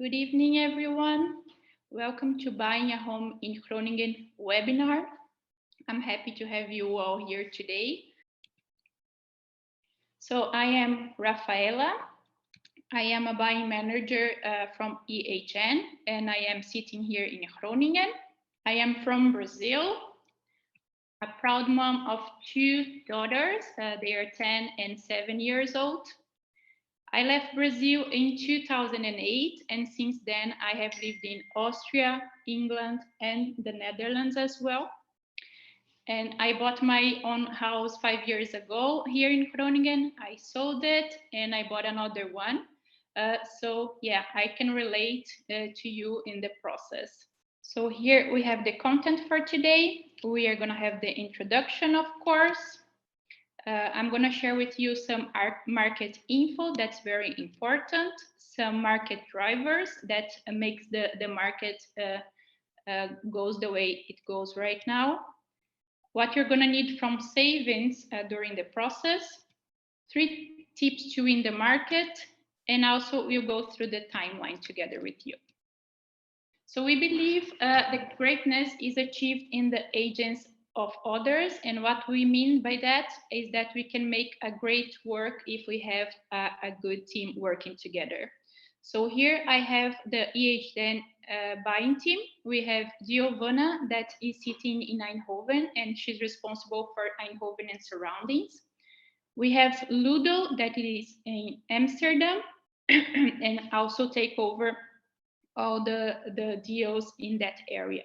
Good evening, everyone. Welcome to Buying a Home in Groningen webinar. I'm happy to have you all here today. So I am Rafaela. I am a buying manager from EHN, and I am sitting here in Groningen. I am from Brazil, a proud mom of two daughters. They are 10 and 7 years old. I left Brazil in 2008, and since then I have lived in Austria, England, and the Netherlands as well. And I bought my own house 5 years ago here in Groningen. I sold it and I bought another one. So yeah, I can relate to you in the process. So here we have the content for today. We are going to have the introduction, of course. I'm going to share with you some market info that's very important, some market drivers that makes the market goes the way it goes right now, what you're going to need from savings during the process, 3 tips to win the market, and also we'll go through the timeline together with you. So we believe the greatness is achieved in the agents of others, and what we mean by that is that we can make a great work if we have a good team working together. So here I have the EHN buying team. We have Giovanna that is sitting in Eindhoven, and she's responsible for Eindhoven and surroundings. We have Ludo that is in Amsterdam and also take over all the deals in that area.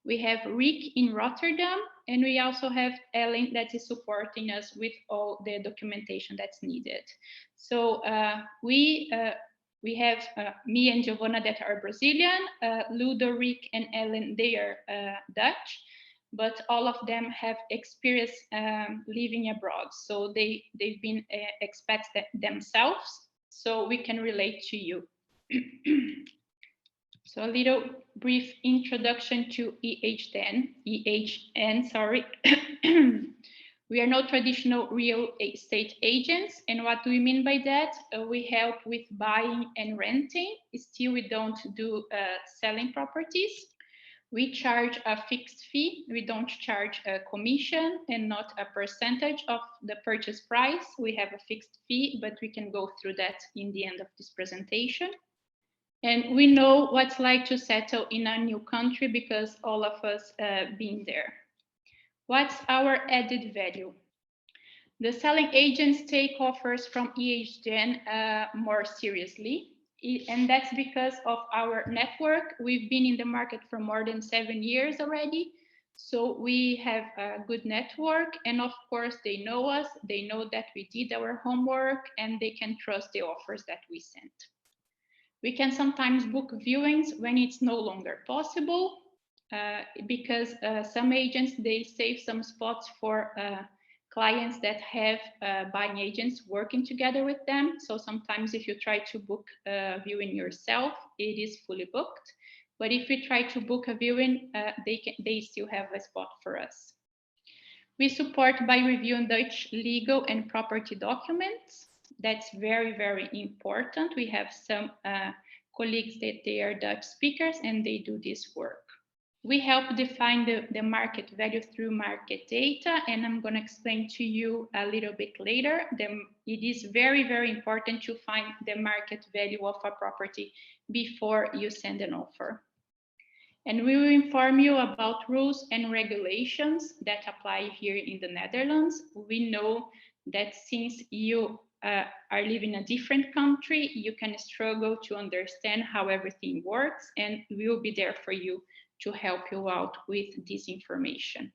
We have Rick in Rotterdam, and we also have Ellen that is supporting us with all the documentation that's needed. So we have me and Giovanna that are Brazilian, Ludo, Rick, and Ellen, they are Dutch, but all of them have experience living abroad. So they've been expats themselves, so we can relate to you. So a little brief introduction to EHN, sorry. We are not traditional real estate agents. And what do we mean by that? We help with buying and renting. Still, we don't do selling properties. We charge a fixed fee. We don't charge a commission and not a percentage of the purchase price. We have a fixed fee, but we can go through that in the end of this presentation. And we know what's like to settle in a new country because all of us been there. What's our added value? The selling agents take offers from EHN more seriously. And that's because of our network. We've been in the market for more than 7 years already. So we have a good network. And of course, they know us. They know that we did our homework and they can trust the offers that we sent. We can sometimes book viewings when it's no longer possible because some agents, they save some spots for clients that have buying agents working together with them. So sometimes if you try to book a viewing yourself, it is fully booked. But if you try to book a viewing, they still have a spot for us. We support by reviewing Dutch legal and property documents. That's very, very important. We have some colleagues that they are Dutch speakers and they do this work. We help define the market value through market data, and I'm going to explain to you a little bit later. It is very, very important to find the market value of a property before you send an offer. And we will inform you about rules and regulations that apply here in the Netherlands. We know that since you are living in a different country, you can struggle to understand how everything works, and we will be there for you to help you out with this information.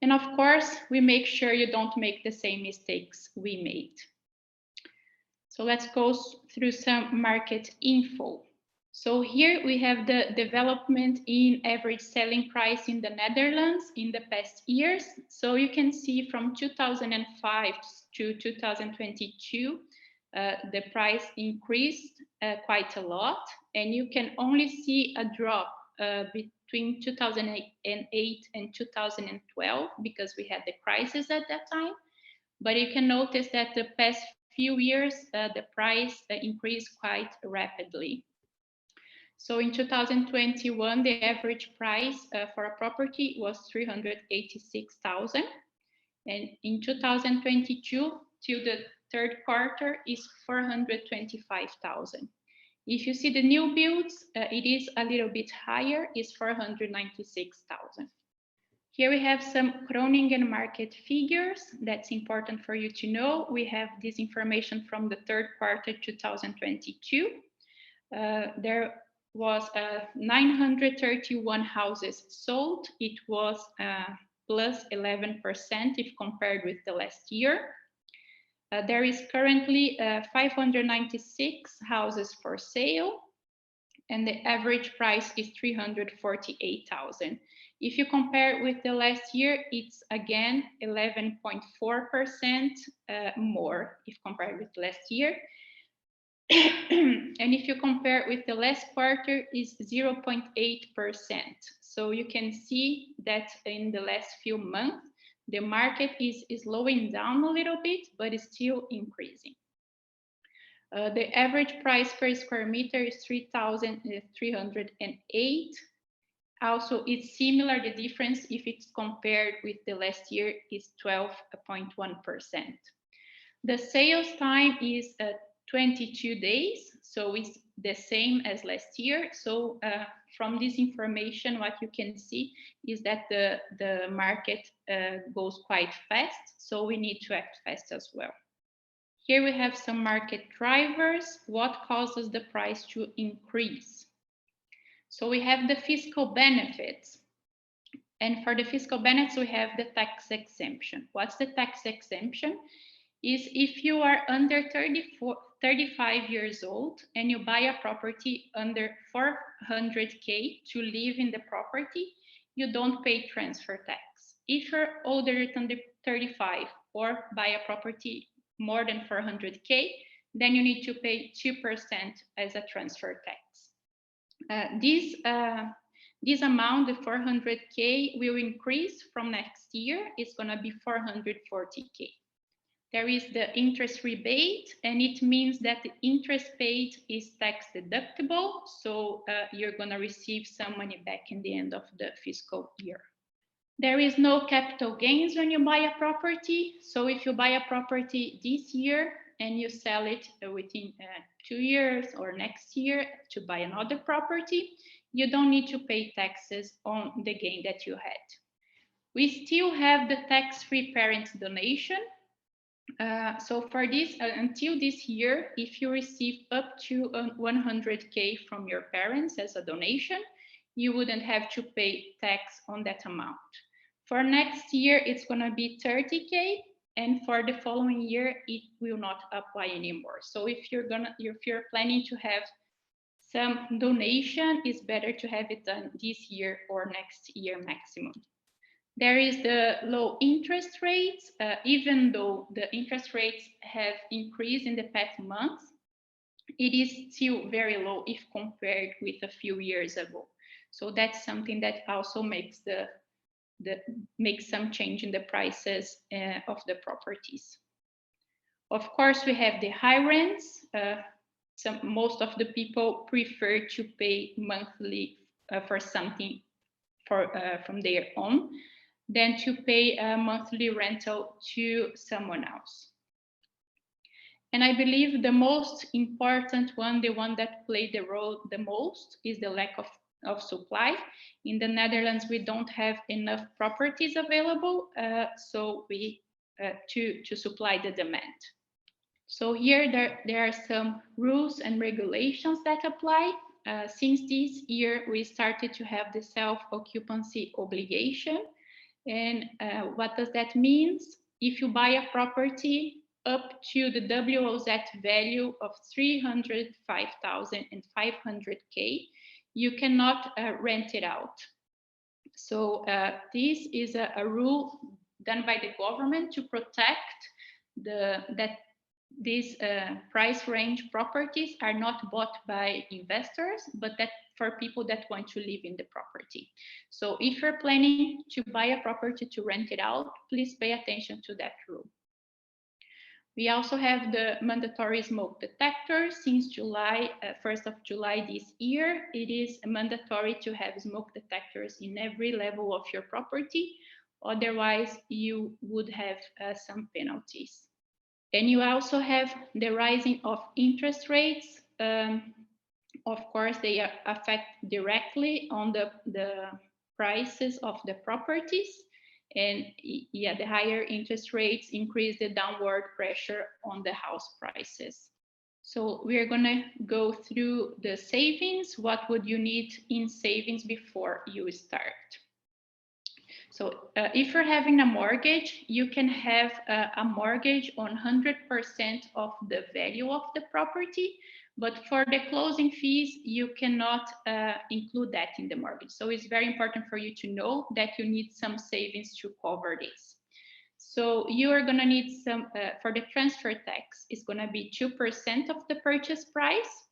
And of course, we make sure you don't make the same mistakes we made. So let's go through some market info. So here we have the development in average selling price in the Netherlands in the past years. So you can see from 2005 to 2022, the price increased quite a lot. And you can only see a drop between 2008 and 2012 because we had the crisis at that time. But you can notice that the past few years, the price increased quite rapidly. So in 2021, the average price for a property was 386,000. And in 2022, till the third quarter, is 425,000. If you see the new builds, it is a little bit higher, is 496,000. Here we have some Groningen market figures. That's important for you to know. We have this information from the third quarter 2022. There was 931 houses sold. It was plus 11% if compared with the last year. There is currently 596 houses for sale, and the average price is 348,000. If you compare with the last year, it's again 11.4% more if compared with last year. And if you compare with the last quarter, is 0.8%. So you can see that in the last few months, the market is slowing down a little bit, but is still increasing. The average price per square meter is 3,308. Also, it's similar. The difference, if it's compared with the last year, is 12.1%. The sales time is 22 days, so it's the same as last year. So from this information, what you can see is that the market goes quite fast, so we need to act fast as well. Here we have some market drivers. What causes the price to increase? So we have the fiscal benefits. And for the fiscal benefits, we have the tax exemption. What's the tax exemption? Is if you are under 35 years old and you buy a property under 400K to live in the property, you don't pay transfer tax. If you're older than 35 or buy a property more than 400K, then you need to pay 2% as a transfer tax. This amount, the 400K, will increase from next year. It's going to be 440K. There is the interest rebate, and it means that the interest paid is tax deductible. So you're going to receive some money back in the end of the fiscal year. There is no capital gains when you buy a property. So if you buy a property this year and you sell it within 2 years or next year to buy another property, you don't need to pay taxes on the gain that you had. We still have the tax-free parent donation. So for this, until this year, if you receive up to 100K from your parents as a donation, you wouldn't have to pay tax on that amount. For next year, it's going to be 30K, and for the following year, it will not apply anymore. So if you're planning to have some donation, it's better to have it done this year or next year maximum. There is the low interest rates. Even though the interest rates have increased in the past months, it is still very low if compared with a few years ago. So that's something that also makes makes some change in the prices of the properties. Of course, we have the high rents. Most of the people prefer to pay monthly for something from their own than to pay a monthly rental to someone else. And I believe the most important one, the one that played the role the most, is the lack of supply. In the Netherlands, we don't have enough properties available, so we to supply the demand. So here there are some rules and regulations that apply. Since this year, we started to have the self-occupancy obligation. And what does that mean? If you buy a property up to the WOZ value of 305,500K, you cannot rent it out. So this is a rule done by the government to protect that these price range properties are not bought by investors, but that for people that want to live in the property. So if you're planning to buy a property to rent it out, please pay attention to that rule. We also have the mandatory smoke detector. Since July, 1st of July this year, it is mandatory to have smoke detectors in every level of your property. Otherwise, you would have some penalties. And you also have the rising of interest rates. Of course, they affect directly on the prices of the properties. And yeah, the higher interest rates increase the downward pressure on the house prices. So we're gonna go through the savings. What would you need in savings before you start? So if you're having a mortgage, you can have a mortgage on 100% of the value of the property, but for the closing fees, you cannot include that in the mortgage. So it's very important for you to know that you need some savings to cover this. So you are going to need some, for the transfer tax, it's going to be 2% of the purchase price.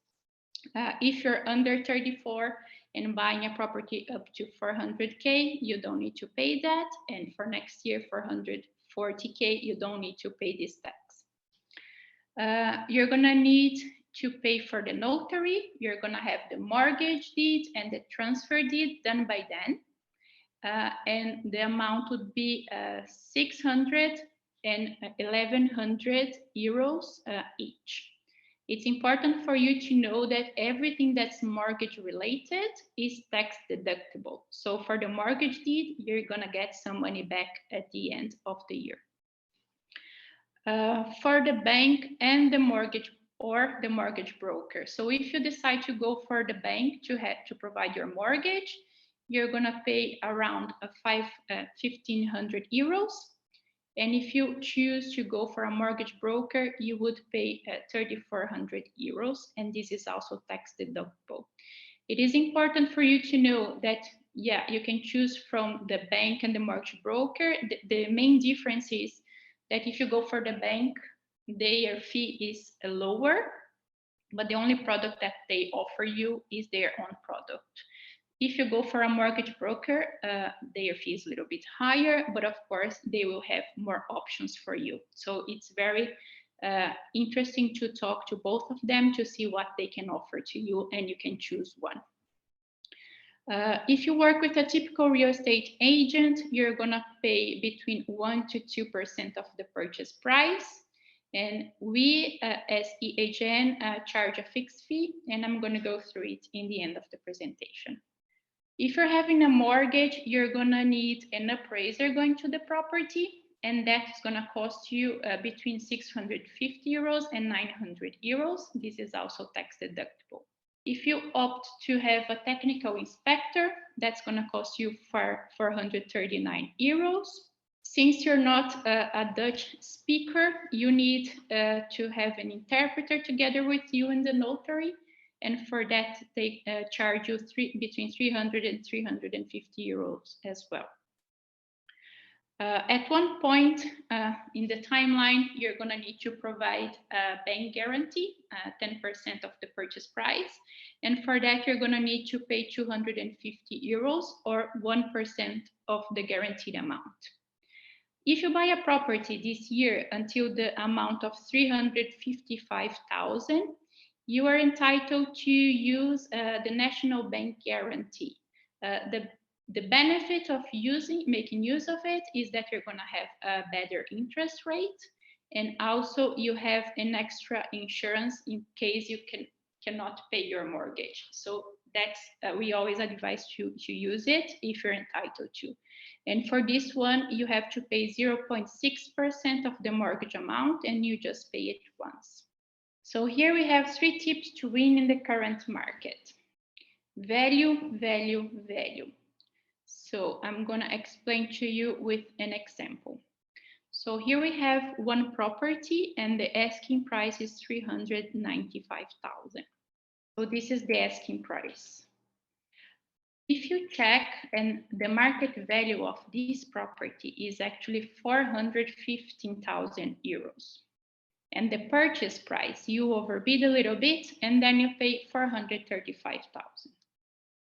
If you're under 34 and buying a property up to 400K, you don't need to pay that. And for next year, 440K, you don't need to pay this tax. You're going to need to pay for the notary. You're going to have the mortgage deed and the transfer deed done by then. And the amount would be 600 and 1,100 euros each. It's important for you to know that everything that's mortgage related is tax deductible. So for the mortgage deed, you're gonna get some money back at the end of the year. For the bank and the mortgage or the mortgage broker. So if you decide to go for the bank to provide your mortgage, you're gonna pay around 1,500 euros. And if you choose to go for a mortgage broker, you would pay 3,400 euros, and this is also tax deductible. It is important for you to know that, yeah, you can choose from the bank and the mortgage broker. The main difference is that if you go for the bank, their fee is lower, but the only product that they offer you is their own product. If you go for a mortgage broker, their fee is a little bit higher, but of course they will have more options for you. So it's very interesting to talk to both of them to see what they can offer to you, and you can choose one. If you work with a typical real estate agent, you're gonna pay between 1 to 2% of the purchase price. And we, as EHN, charge a fixed fee, and I'm gonna go through it in the end of the presentation. If you're having a mortgage, you're gonna need an appraiser going to the property, and that's gonna cost you between 650 euros and 900 euros. This is also tax deductible. If you opt to have a technical inspector, that's gonna cost you 439 euros. Since you're not a Dutch speaker, you need to have an interpreter together with you and the notary. And for that, they charge you between 300 and 350 euros as well. At one point in the timeline, you're going to need to provide a bank guarantee, 10% of the purchase price. And for that, you're going to need to pay 250 euros or 1% of the guaranteed amount. If you buy a property this year until the amount of 355,000, you are entitled to use the national bank guarantee. The benefit of making use of it is that you're going to have a better interest rate, and also you have an extra insurance in case you cannot pay your mortgage. So that's we always advise to use it if you're entitled to. And for this one, you have to pay 0.6% of the mortgage amount, and you just pay it once. So here we have 3 tips to win in the current market. Value, value, value. So I'm going to explain to you with an example. So here we have one property, and the asking price is 395,000. So this is the asking price. If you check, and the market value of this property is actually 415,000 euros. And the purchase price, you overbid a little bit, and then you pay 435,000.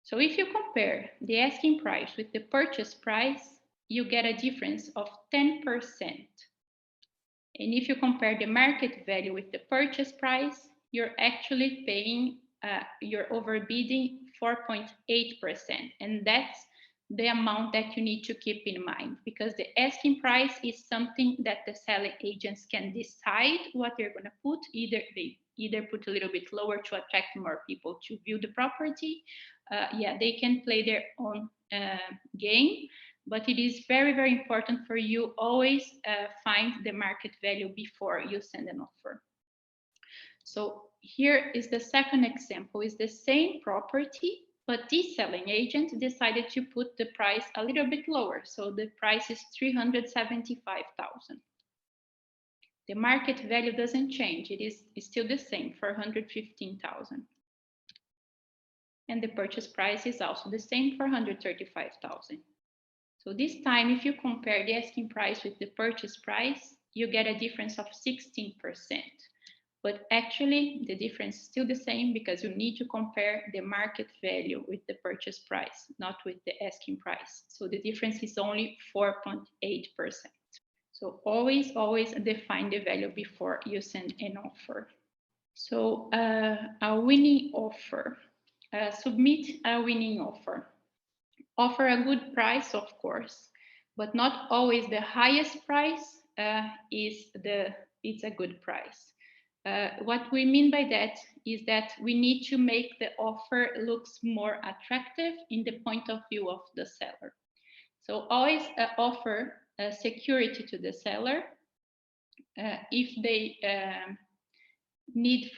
So if you compare the asking price with the purchase price, you get a difference of 10%. And if you compare the market value with the purchase price, you're actually paying, you're overbidding 4.8%. And that's the amount that you need to keep in mind, because the asking price is something that the selling agents can decide what they're going to put. Either put a little bit lower to attract more people to view the property. Yeah, they can play their own game, but it is very, very important for you always find the market value before you send an offer. So here is the second example. Is the same property, but this selling agent decided to put the price a little bit lower. So the price is 375,000. The market value doesn't change. It is still the same, 415,000. And the purchase price is also the same, 435,000. So this time, if you compare the asking price with the purchase price, you get a difference of 16%. But actually, the difference is still the same, because you need to compare the market value with the purchase price, not with the asking price. So the difference is only 4.8%. So always define the value before you send an offer. So a winning offer. Submit a winning offer. Offer a good price, of course, but not always the highest price it's a good price. What we mean by that is that we need to make the offer looks more attractive in the point of view of the seller. So always offer security to the seller if they need,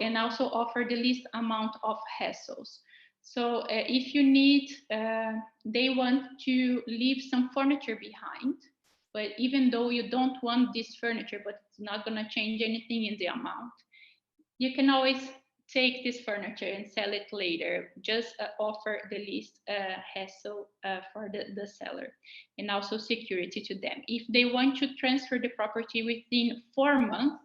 and also offer the least amount of hassles. So if you need, they want to leave some furniture behind, but even though you don't want this furniture, but it's not going to change anything in the amount, you can always take this furniture and sell it later. Just offer the least hassle for the seller, and also security to them. If they want to transfer the property within 4 months,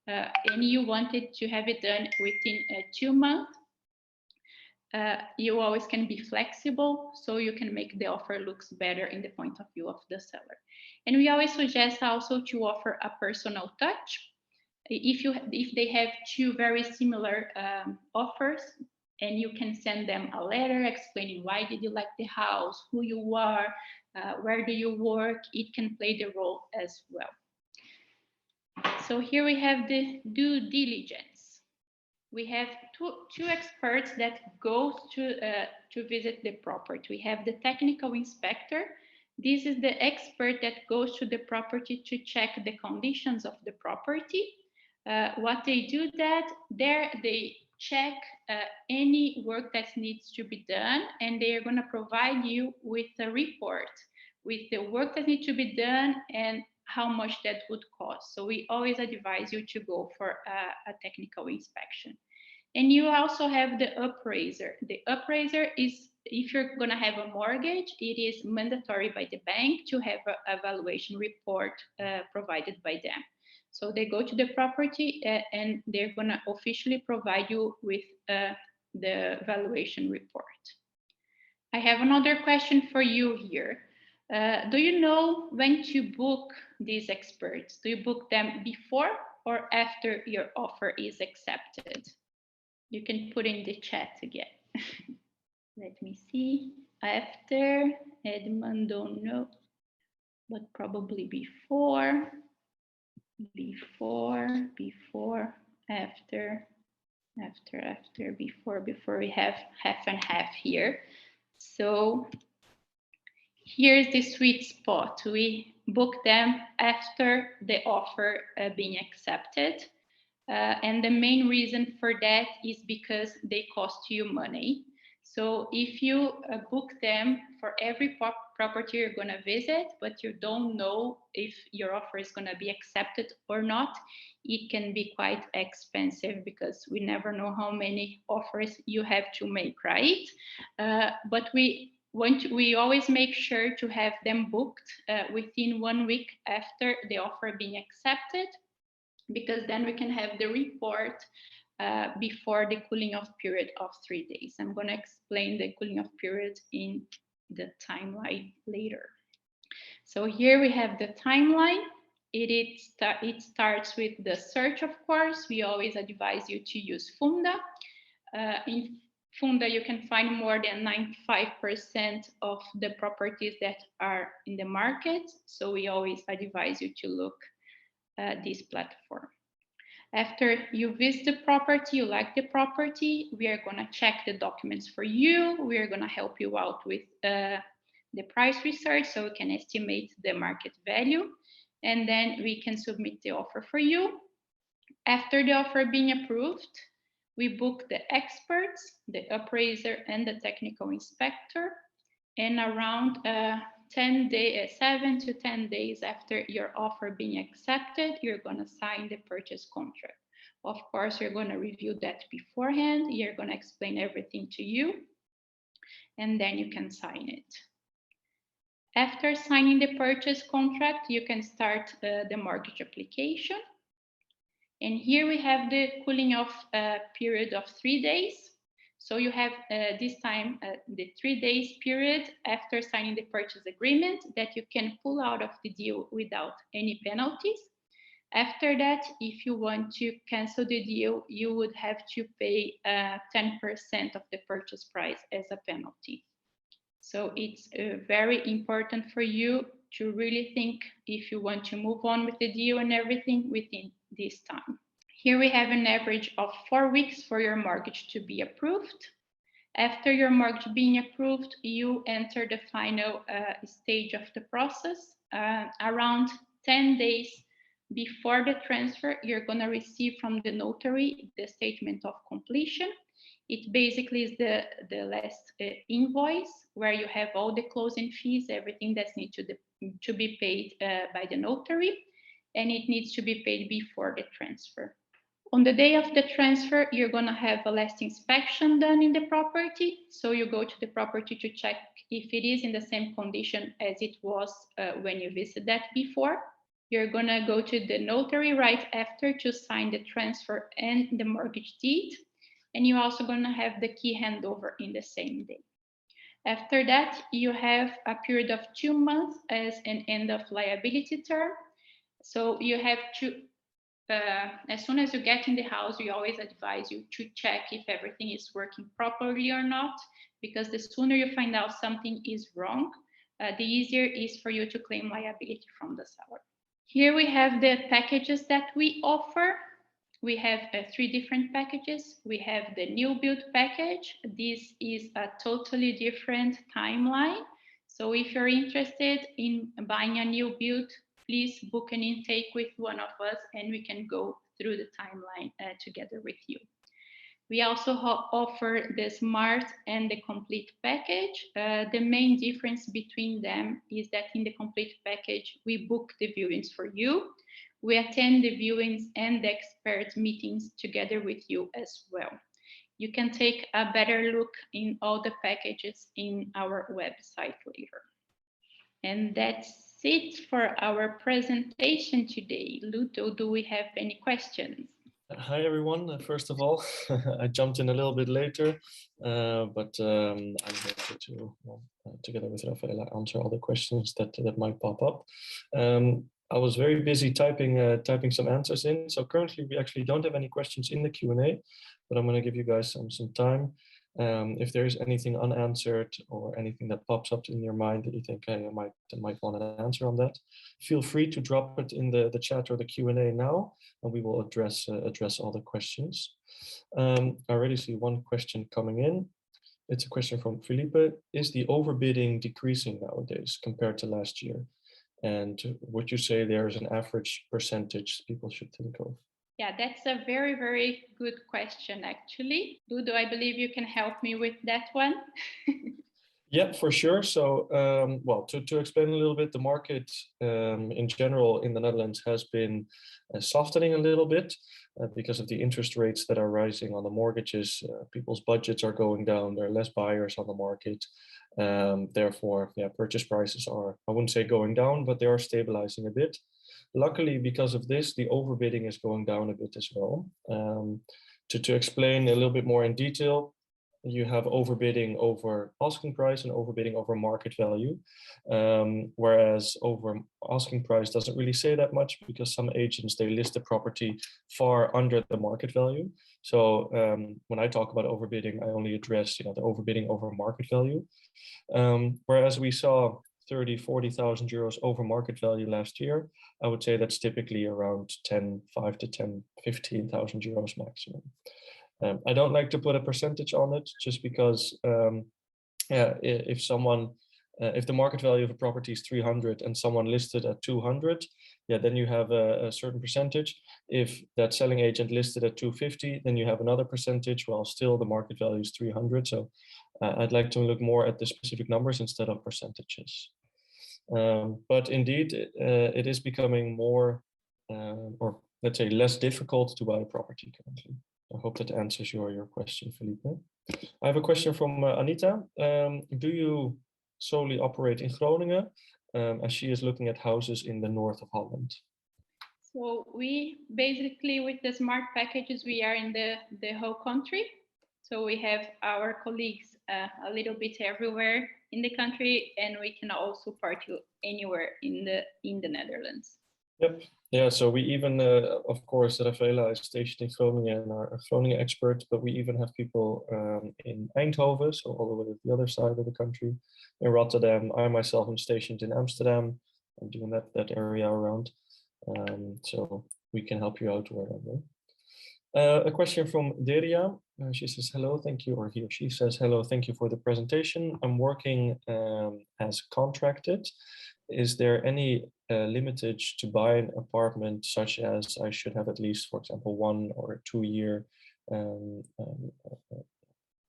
and you wanted to have it done within 2 months, you always can be flexible, so you can make the offer looks better in the point of view of the seller. And we always suggest also to offer a personal touch. If they have two very similar offers, and you can send them a letter explaining why did you like the house, who you are, where do you work, it can play the role as well. So here we have the due diligence. We have two experts that go to visit the property. We have the technical inspector. This is the expert that goes to the property to check the conditions of the property. What they do they check any work that needs to be done, and they are going to provide you with a report with the work that needs to be done and how much that would cost. So we always advise you to go for a technical inspection. And you also have the appraiser. The appraiser is, if you're going to have a mortgage, it is mandatory by the bank to have a valuation report provided by them. So they go to the property and they're going to officially provide you with the valuation report. I have another question for you here. Do you know when to book these experts? Do you book them before or after your offer is accepted? You can put in the chat again. Let me see. After, Edmund don't know, but probably before, after, before. We have half and half here. So here's the sweet spot. We book them after the offer being accepted. And the main reason for that is because they cost you money. So if you book them for every property you're going to visit, but you don't know if your offer is going to be accepted or not, it can be quite expensive because we never know how many offers you have to make, right? But we always make sure to have them booked within 1 week after the offer being accepted, because then we can have the report before the cooling off period of 3 days. I'm going to explain the cooling off period in the timeline later. So here we have the timeline. It starts with the search, of course. We always advise you to use Funda. In Funda, you can find more than 95% of the properties that are in the market. So we always advise you to look at this platform. After you visit the property, you like the property, we are going to check the documents for you. We are going to help you out with the price research so we can estimate the market value. And then we can submit the offer for you. After the offer being approved, we book the experts, the appraiser, and the technical inspector. And around 7 to 10 days after your offer being accepted, you're going to sign the purchase contract. Of course, you're going to review that beforehand. You're going to explain everything to you, and then you can sign it. After signing the purchase contract, you can start the mortgage application. And here we have the cooling off period of 3 days. So you have this time the 3 days period after signing the purchase agreement that you can pull out of the deal without any penalties. After that, if you want to cancel the deal, you would have to pay 10% of the purchase price as a penalty. So it's very important for you to really think if you want to move on with the deal and everything within this time. Here we have an average of 4 weeks for your mortgage to be approved. After your mortgage being approved, you enter the final stage of the process. Around 10 days before the transfer, you're going to receive from the notary the statement of completion. It basically is the last invoice where you have all the closing fees, everything that's needed to be paid by the notary, and it needs to be paid before the transfer. On the day of the transfer, you're going to have a last inspection done in the property. So you go to the property to check if it is in the same condition as it was when you visited that before. You're going to go to the notary right after to sign the transfer and the mortgage deed. And you're also going to have the key handover in the same day. After that, you have a period of 2 months as an end of liability term. So you have to, as soon as you get in the house, we always advise you to check if everything is working properly or not, because the sooner you find out something is wrong, the easier it is for you to claim liability from the seller. Here we have the packages that we offer. We have 3 different packages. We have the new build package. This is a totally different timeline. So if you're interested in buying a new build, please book an intake with one of us and we can go through the timeline together with you. We also offer the smart and the complete package. The main difference between them is that in the complete package, we book the viewings for you. We attend the viewings and the expert meetings together with you as well. You can take a better look in all the packages in our website later. And that's it for our presentation today. Ludo, do we have any questions? Hi everyone. First of all, I jumped in a little bit later, but I'm here to, together with Rafaela, answer all the questions that might pop up. I was very busy typing some answers in. So currently we actually don't have any questions in the Q&A, but I'm going to give you guys some time. If there is anything unanswered or anything that pops up in your mind that you think, hey, I might want an answer on that, feel free to drop it in the chat or the Q&A now, and we will address all the questions. I already see one question coming in. It's a question from Felipe. Is the overbidding decreasing nowadays compared to last year? And would you say there's an average percentage people should think of? Yeah, that's a very, very good question, actually. Ludo, I believe you can help me with that one. Yeah, for sure. So, well, to explain a little bit, the market in general in the Netherlands has been softening a little bit because of the interest rates that are rising on the mortgages. People's budgets are going down. There are less buyers on the market. Therefore, yeah, purchase prices are, I wouldn't say going down, but they are stabilizing a bit. Luckily, because of this, the overbidding is going down a bit as well. To explain a little bit more in detail, you have overbidding over asking price and overbidding over market value. Whereas over asking price doesn't really say that much, because some agents, they list the property far under the market value. So when I talk about overbidding, I only address, the overbidding over market value. Whereas we saw 30,000-40,000 euros over market value last year, I would say that's typically around 5 to 15,000 euros maximum. I don't like to put a percentage on it, just because if the market value of a property is 300 and someone listed at 200, then you have a certain percentage. If that selling agent listed at 250, then you have another percentage, while still the market value is 300. So I'd like to look more at the specific numbers instead of percentages. But indeed, it is becoming more, or let's say less difficult to buy a property currently. I hope that answers your question, Felipe. I have a question from Anita. Do you solely operate in Groningen, as she is looking at houses in the north of Holland? So we basically, with the smart packages, we are in the whole country. So we have our colleagues a little bit everywhere in the country, and we can also support you anywhere in the Netherlands. Yep. Yeah, so we even, of course, Rafaela is stationed in Groningen and are a Groningen expert, but we even have people in Eindhoven, so all the way to the other side of the country, in Rotterdam. I myself am stationed in Amsterdam. I'm doing that area around. So we can help you out wherever. A question from Deria. She says, hello, thank you, or he or she says, hello, thank you for the presentation. I'm working as contracted. Is there any limitage to buy an apartment, such as I should have at least, for example, 1 or 2 year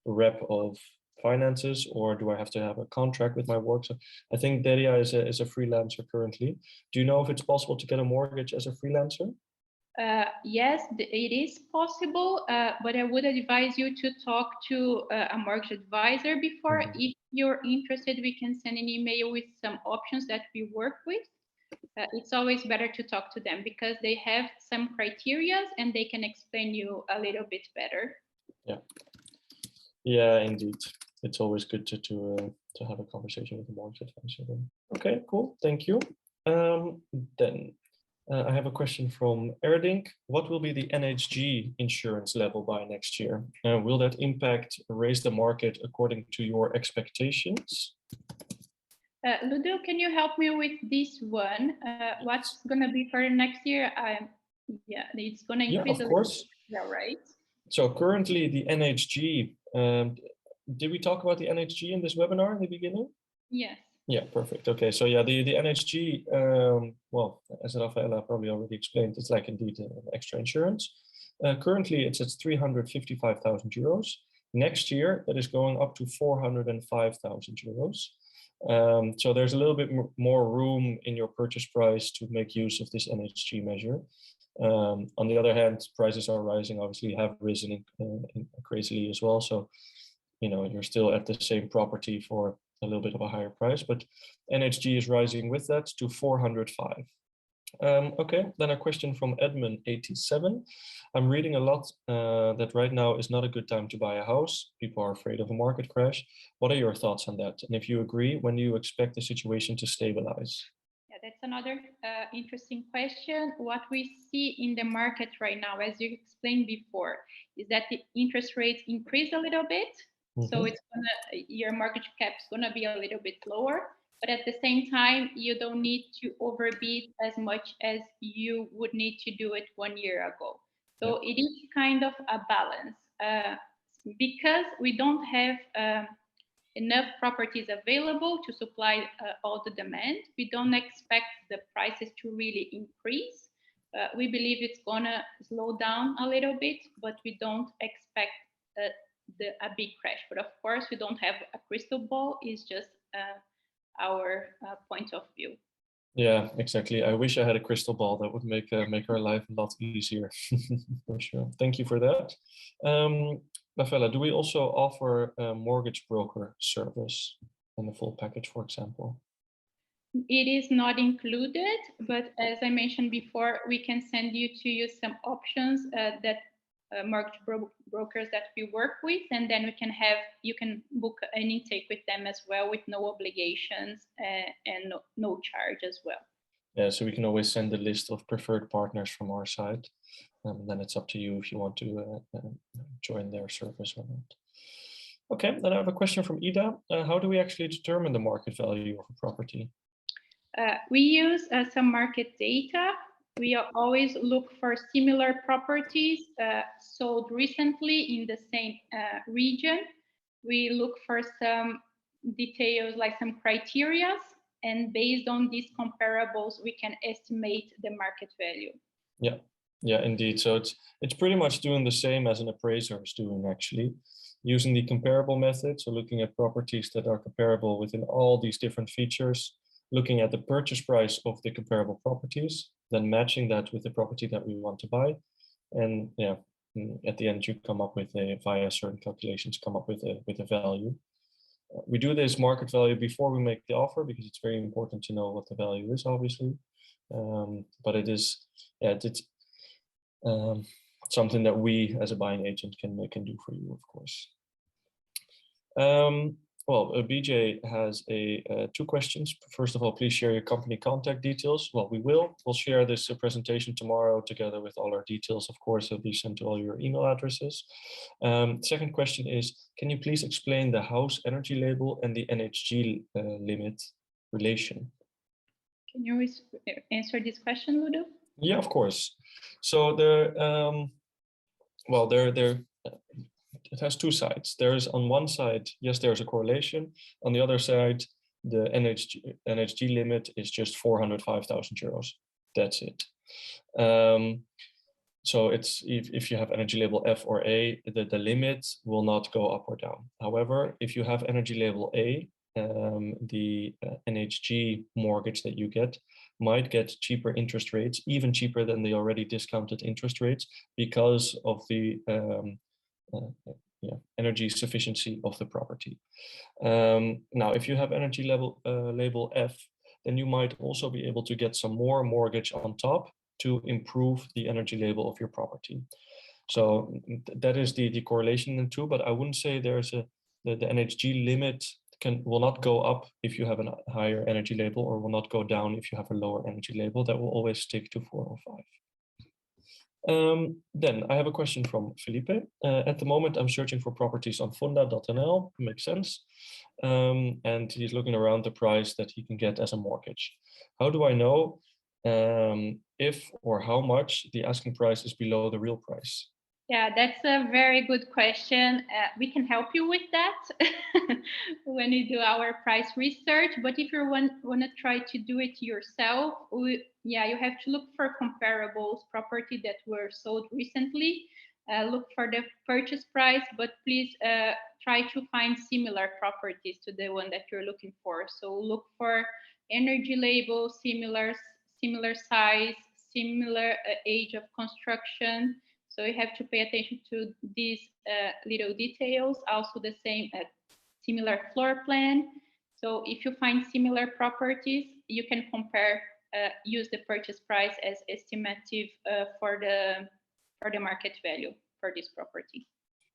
rep of finances, or do I have to have a contract with my work? So I think Deria is a freelancer currently. Do you know if it's possible to get a mortgage as a freelancer? Yes, it is possible, but I would advise you to talk to a mortgage advisor before. Mm-hmm. If you're interested, we can send an email with some options that we work with. It's always better to talk to them, because they have some criteria and they can explain you a little bit better. Yeah, indeed. It's always good to have a conversation with a mortgage advisor. Okay, cool. Thank you. Then I have a question from Erdink. What will be the NHG insurance level by next year? Will that impact raise the market according to your expectations? Ludo, can you help me with this one? What's going to be for next year? It's going to increase. Yeah, of course. Yeah, right. So currently the NHG, did we talk about the NHG in this webinar in the beginning? Yes. Yeah, perfect. Okay, so yeah, the NHG, well, as Rafaela probably already explained, it's like indeed an extra insurance. Currently, it's at 355,000 euros. Next year, that is going up to 405,000 euros. So there's a little bit more room in your purchase price to make use of this NHG measure. On the other hand, prices are rising, obviously have risen crazily as well. So, you're still at the same property for a little bit of a higher price, but NHG is rising with that to 405. Okay, then a question from Edmund87. I'm reading a lot that right now is not a good time to buy a house. People are afraid of a market crash. What are your thoughts on that? And if you agree, when do you expect the situation to stabilize? Yeah, that's another interesting question. What we see in the market right now, as you explained before, is that the interest rates increase a little bit. Mm-hmm. So your mortgage cap is gonna be a little bit lower, but at the same time, you don't need to overbid as much as you would need to do it 1 year ago. So It is kind of a balance because we don't have enough properties available to supply all the demand. We don't expect the prices to really increase. We believe it's gonna slow down a little bit, but we don't expect a big crash. But of course, we don't have a crystal ball. It's just our point of view. Yeah, exactly. I wish I had a crystal ball. That would make our life a lot easier. For sure. Thank you for that. Rafaela, do we also offer a mortgage broker service in the full package, for example? It is not included, but as I mentioned before, we can send you some options that mortgage brokers that we work with, and then you can book an intake with them as well with no obligations and no charge as well. Yeah, so we can always send a list of preferred partners from our side. Then it's up to you if you want to join their service or not. Okay, then I have a question from Ida. How do we actually determine the market value of a property? We use some market data. We always look for similar properties sold recently in the same region. We look for some details like some criteria, and based on these comparables, we can estimate the market value. Yeah, indeed. So it's pretty much doing the same as an appraiser is doing, actually, using the comparable method. So looking at properties that are comparable within all these different features, looking at the purchase price of the comparable properties, then matching that with the property that we want to buy. And yeah, at the end, you come up with via certain calculations, come up with a value. We do this market value before we make the offer because it's very important to know what the value is, obviously. But it is, it's something that we as a buying agent can do for you, of course. Well, BJ has two questions. First of all, please share your company contact details. Well, we'll share this presentation tomorrow together with all our details. Of course, it'll be sent to all your email addresses. Second question is, can you please explain the house energy label and the NHG limit relation? Can you answer this question, Ludo? Yeah, of course. So it has two sides. There's on one side, yes, there's a correlation. On the other side, the NHG limit is just 405,000 euros. That's it. So it's if you have energy label F or A, the limit will not go up or down. However, if you have energy label A, the NHG mortgage that you get might get cheaper interest rates, even cheaper than the already discounted interest rates, because of the energy sufficiency of the property. Now, if you have energy label F, then you might also be able to get some more mortgage on top to improve the energy label of your property. So that is the correlation in the two, but I wouldn't say there's the NHG limit will not go up if you have a higher energy label, or will not go down if you have a lower energy label. That will always stick to 405. Then I have a question from Felipe. At the moment, I'm searching for properties on funda.nl. Makes sense. And he's looking around the price that he can get as a mortgage. How do I know if or how much the asking price is below the real price? Yeah, that's a very good question. We can help you with that when you do our price research. But if you want to try to do it yourself, you have to look for comparables, property that were sold recently. Look for the purchase price, but please try to find similar properties to the one that you're looking for. So look for energy label, similar size, similar age of construction. So you have to pay attention to these little details. Also the same similar floor plan. So if you find similar properties, you can compare, use the purchase price as estimative for the market value for this property.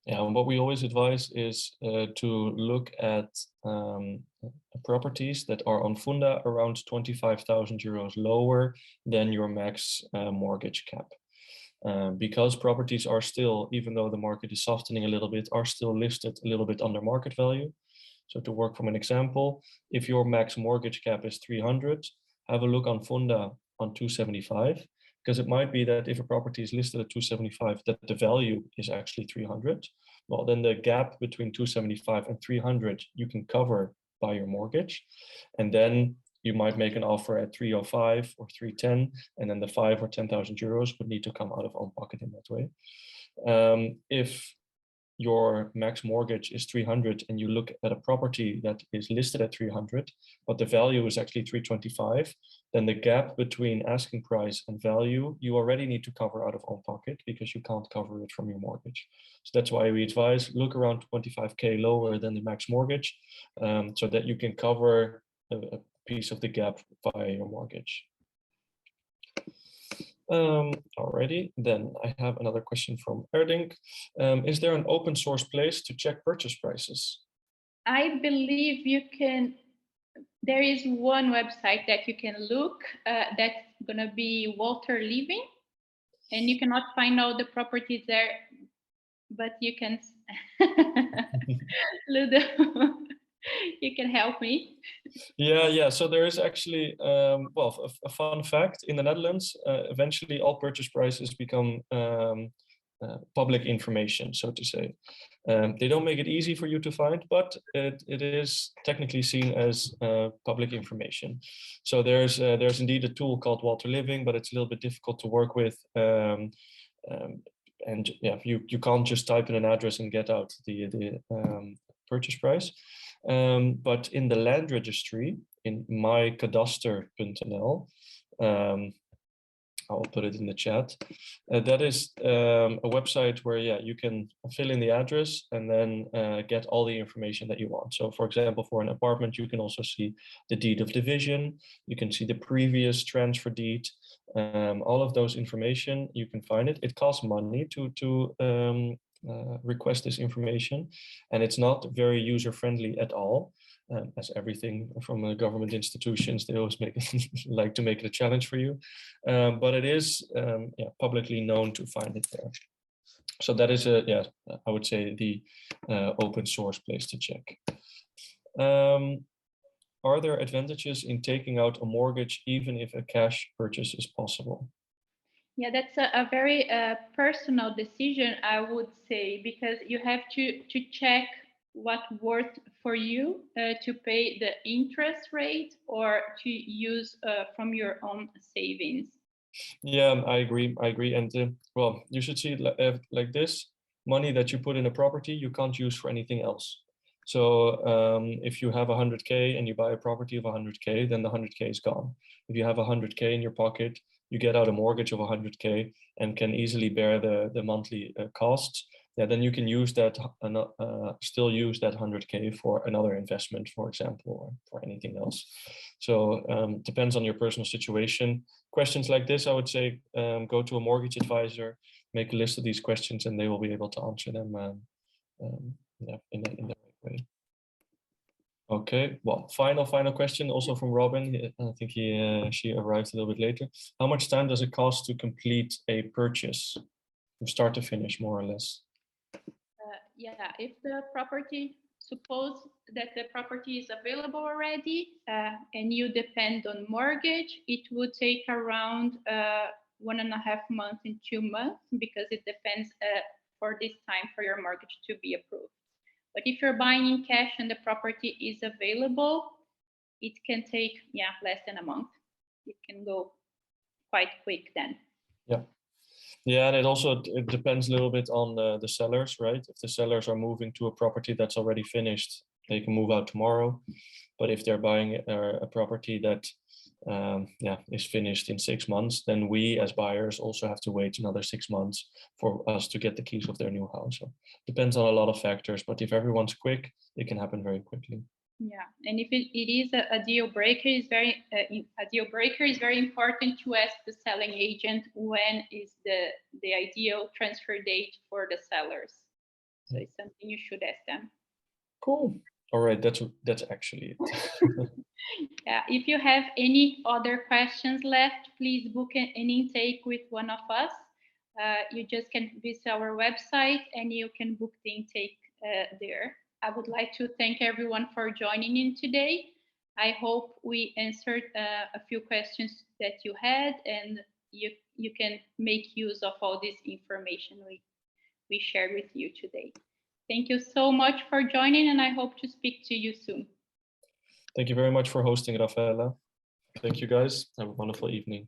Yeah, and what we always advise is to look at properties that are on Funda around 25,000 euros lower than your max mortgage cap. Because properties are still, even though the market is softening a little bit, are still listed a little bit under market value. So to work from an example, if your max mortgage cap is 300, have a look on Funda on 275, because it might be that if a property is listed at 275, that the value is actually 300. Well, then the gap between 275 and 300 you can cover by your mortgage, and then you might make an offer at 305 or 310, and then the 5,000 or 10,000 euros would need to come out of own pocket in that way. If your max mortgage is 300 and you look at a property that is listed at 300, but the value is actually 325, then the gap between asking price and value, you already need to cover out of own pocket because you can't cover it from your mortgage. So that's why we advise look around 25K lower than the max mortgage, so that you can cover a piece of the gap via your mortgage. Alrighty, then I have another question from Erdink. Is there an open source place to check purchase prices? I believe you can. There is one website that you can look. That's gonna be Walter Living, and you cannot find all the properties there, but you can. Ludo, you can help me. Yeah. So there is actually, well, a fun fact in the Netherlands. Eventually, all purchase prices become public information, so to say. They don't make it easy for you to find, but it is technically seen as public information. So there's indeed a tool called Walter Living, but it's a little bit difficult to work with. And yeah, you can't just type in an address and get out the purchase price. But in the land registry, in mykadaster.nl, I'll put it in the chat. That is a website where, yeah, you can fill in the address and then get all the information that you want. So for example, for an apartment, you can also see the deed of division. You can see the previous transfer deed. All of those information, you can find it. It costs money to request this information, and it's not very user-friendly at all. As everything from government institutions, they always like to make it a challenge for you. But it is publicly known to find it there. So that is I would say the open source place to check. Are there advantages in taking out a mortgage even if a cash purchase is possible? Yeah, that's a very personal decision, I would say, because you have to check what worth for you to pay the interest rate or to use from your own savings. Yeah, I agree. And well, you should see it like this. Money that you put in a property, you can't use for anything else. So if you have 100K and you buy a property of 100K, then the 100K is gone. If you have 100K in your pocket, you get out a mortgage of 100K and can easily bear the monthly costs. Yeah, then you can use that, still use that 100K for another investment, for example, or for anything else. So depends on your personal situation. Questions like this, I would say, go to a mortgage advisor, make a list of these questions, and they will be able to answer them in the right way. Okay, well, final question also from Robin. I think she arrived a little bit later. How much time does it cost to complete a purchase from start to finish, more or less? Yeah, if the property, suppose that the property is available already and you depend on mortgage, it would take around 1.5 months and 2 months, because it depends for this time for your mortgage to be approved. But if you're buying in cash and the property is available, it can take less than a month. It can go quite quick then. Yeah, and it depends a little bit on the sellers, right? If the sellers are moving to a property that's already finished, they can move out tomorrow. But if they're buying a property that is finished in 6 months, then we as buyers also have to wait another 6 months for us to get the keys of their new house. So depends on a lot of factors, but if everyone's quick, it can happen very quickly. Yeah, and if it is a deal breaker, is very important to ask the selling agent when is the ideal transfer date for the sellers. So it's something you should ask them. Cool. All right, that's actually it. Yeah, if you have any other questions left, please book an intake with one of us. You just can visit our website and you can book the intake there. I would like to thank everyone for joining in today. I hope we answered a few questions that you had, and you can make use of all this information we shared with you today. Thank you so much for joining, and I hope to speak to you soon. Thank you very much for hosting, Rafaela. Thank you, guys. Have a wonderful evening.